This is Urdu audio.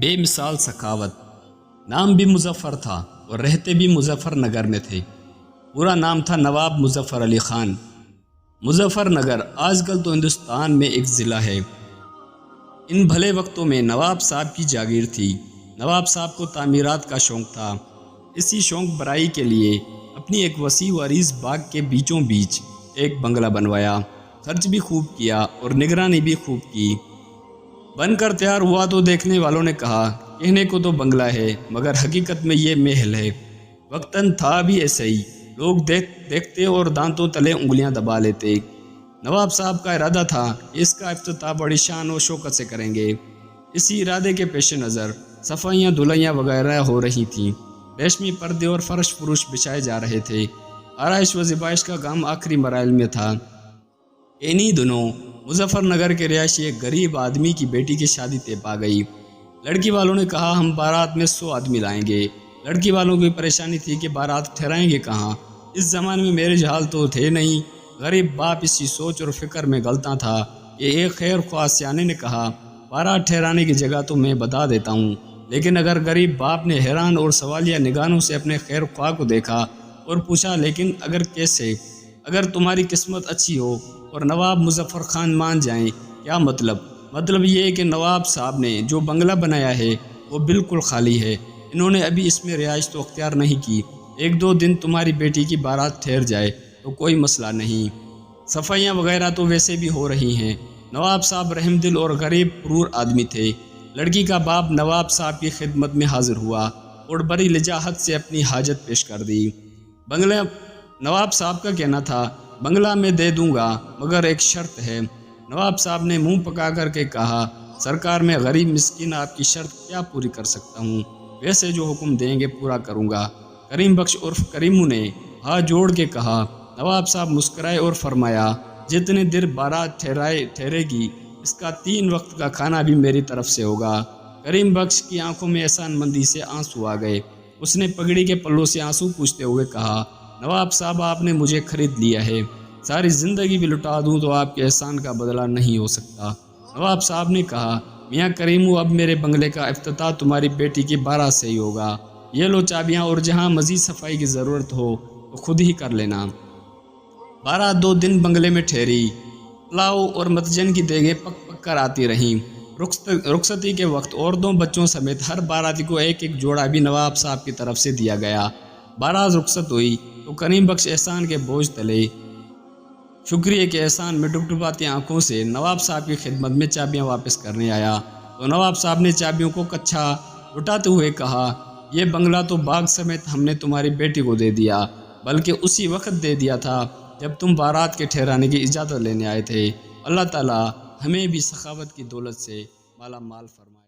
بے مثال سخاوت۔ نام بھی مظفر تھا اور رہتے بھی مظفر نگر میں تھے۔ پورا نام تھا نواب مظفر علی خان۔ مظفر نگر آج کل تو ہندوستان میں ایک ضلع ہے۔ ان بھلے وقتوں میں نواب صاحب کی جاگیر تھی۔ نواب صاحب کو تعمیرات کا شوق تھا۔ اسی شوق برائی کے لیے اپنی ایک وسیع و عریض باغ کے بیچوں بیچ ایک بنگلہ بنوایا۔ خرچ بھی خوب کیا اور نگرانی بھی خوب کی۔ بن کر تیار ہوا تو دیکھنے والوں نے کہا کہنے کو تو بنگلہ ہے مگر حقیقت میں یہ محل ہے۔ وقتاً تھا بھی ایسا ہی، لوگ دیکھتے اور دانتوں تلے انگلیاں دبا لیتے۔ نواب صاحب کا ارادہ تھا کہ اس کا افتتاح بڑی شان و شوکت سے کریں گے۔ اسی ارادے کے پیش نظر صفائیاں دھلائیاں وغیرہ ہو رہی تھیں۔ ریشمی پردے اور فرش فروش بچھائے جا رہے تھے۔ آرائش و زیبائش کا کام آخری مراحل میں تھا۔ انہی دنوں مظفر نگر کے رہائشی ایک غریب آدمی کی بیٹی کی شادی طے پا گئی۔ لڑکی والوں نے کہا ہم بارات میں 100 آدمی لائیں گے۔ لڑکی والوں کی پریشانی تھی کہ بارات ٹھہرائیں گے کہاں؟ اس زمانے میں میرج حال تو تھے نہیں۔ غریب باپ اسی سوچ اور فکر میں غلطاں تھا کہ ایک خیر خواہ سیانے نے کہا بارات ٹھہرانے کی جگہ تو میں بتا دیتا ہوں، لیکن اگر غریب باپ نے حیران اور سوالیہ نگاہوں سے اپنے خیر خواہ کو دیکھا اور پوچھا لیکن اگر کیسے؟ اگر تمہاری قسمت اچھی ہو اور نواب مظفر خان مان جائیں کیا مطلب؟ مطلب یہ ہے کہ نواب صاحب نے جو بنگلہ بنایا ہے وہ بالکل خالی ہے۔ انہوں نے ابھی اس میں رہائش تو اختیار نہیں کی۔ 1-2 دن تمہاری بیٹی کی بارات ٹھہر جائے تو کوئی مسئلہ نہیں۔ صفائیاں وغیرہ تو ویسے بھی ہو رہی ہیں۔ نواب صاحب رحم دل اور غریب پرور آدمی تھے۔ لڑکی کا باپ نواب صاحب کی خدمت میں حاضر ہوا اور بڑی لجاجت سے اپنی حاجت پیش کر دی۔ بنگلہ نواب صاحب کا کہنا تھا بنگلہ میں دے دوں گا مگر ایک شرط ہے۔ نواب صاحب نے منہ پکا کر کے کہا سرکار میں غریب مسکین آپ کی شرط کیا پوری کر سکتا ہوں، ویسے جو حکم دیں گے پورا کروں گا۔ کریم بخش عرف کریمو نے ہاتھ جوڑ کے کہا۔ نواب صاحب مسکرائے اور فرمایا جتنے دیر بارات ٹھہرے گی اس کا 3 وقت کا کھانا بھی میری طرف سے ہوگا۔ کریم بخش کی آنکھوں میں احسان مندی سے آنسو آ گئے۔ اس نے پگڑی کے پلوں سے آنسو پوچھتے ہوئے کہا نواب صاحب آپ نے مجھے خرید لیا ہے، ساری زندگی بھی لٹا دوں تو آپ کے احسان کا بدلہ نہیں ہو سکتا۔ نواب صاحب نے کہا میاں کریمو اب میرے بنگلے کا افتتاح تمہاری بیٹی کی بارات سے ہی ہوگا۔ یہ لو چابیاں اور جہاں مزید صفائی کی ضرورت ہو تو خود ہی کر لینا۔ بارات 2 دن بنگلے میں ٹھہری۔ پلاؤ اور متجن کی دیگیں پک پک کر آتی رہیں۔ رخصتی کے وقت عورتوں بچوں سمیت ہر باراتی کو ایک ایک جوڑا بھی نواب صاحب کی طرف سے دیا گیا۔ بارات رخصت ہوئی تو کریم بخش احسان کے بوجھ تلے شکریہ کے احسان میں ڈبڈباتی آنکھوں سے نواب صاحب کی خدمت میں چابیاں واپس کرنے آیا تو نواب صاحب نے چابیوں کو کچھا اٹھاتے ہوئے کہا یہ بنگلہ تو باغ سمیت ہم نے تمہاری بیٹی کو دے دیا، بلکہ اسی وقت دے دیا تھا جب تم بارات کے ٹھہرانے کی اجازت لینے آئے تھے۔ اللہ تعالیٰ ہمیں بھی سخاوت کی دولت سے مالا مال فرمائے۔